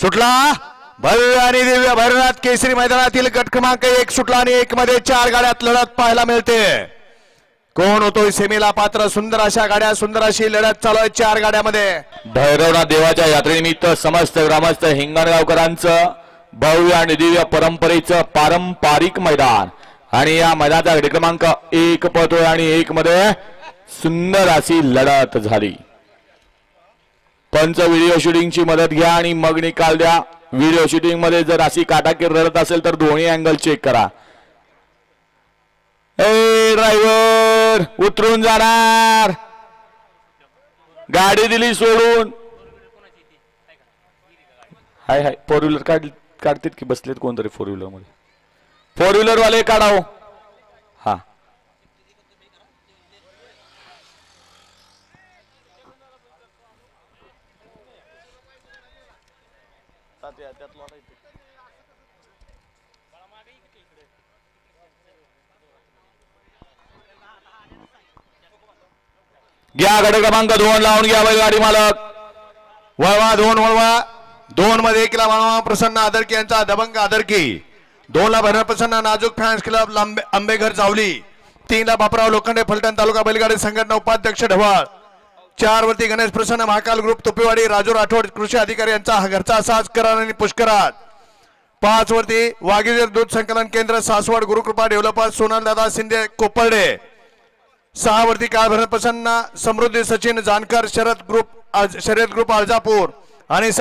सुटला भव्य आणि दिव्य भैरवनाथ केसरी मैदानातील गट क्रमांक 1 सुटला आणि 1 मध्ये 4 गाड्यात लढत पाहायला मिळते। कोण होतोय सेमीला पात्र? सुंदर अशा गाड्या, सुंदर अशी लढत चालू आहे 4 गाड्यामध्ये। भैरवनाथ देवाच्या यात्रेनिमित्त समस्त ग्रामस्थ हिंगणगावकरांचं भव्य आणि दिव्य परंपरेचं पारंपरिक मैदान आणि या मैदानाचा गट क्रमांक 1 पळतोय आणि 1 मध्ये सुंदर अशी लढत झाली। पंच व्हिडिओ शूटिंगची मदत घ्या आणि मग निकाल द्या। व्हिडिओ शूटिंग मध्ये जर अशी काटाकीर लढत असेल तर दोन्ही अँगल चेक करा। ए ड्रायव्हर उतरून जाणार, गाडी दिली सोडून। हाय हाय फोर व्हीलर काढतात की बसलेत कोणतरी फोर व्हीलर मध्ये, फोर व्हीलर वाले काढाव। हा घ्या गट क्रमांक 2 लावून घ्या बैलगाडी मालक। वळवा 2 वळवा 2 मध्ये 1 ला मामा प्रसन्न आदरकी यांचा दबंग आदरकी, 2 ला भैरव प्रसन्न नाजूक फॅन्स क्लब आंबेघर जावली, 3 ला बापराव लोखंडे फलटण तालुका बैलगाडी संघटना उपाध्यक्ष ढवाळ, 4 वरती गणेश प्रसन्न महाकाल ग्रुप तुपेवाडी राजू राठोड कृषी अधिकारी यांचा घरचा साज करार आणि पुष्करात, 5 वरती वाघीवीर दूध संकलन केंद्र सासवड गुरुकृपा डेव्हलपर्स सोनल दादा शिंदे कोपर्डे, 6 वरती काळ भैरव प्रसन्न समृद्धी सचिन जानकर शरद ग्रुप शर्यत ग्रुप अर्जापूर आणि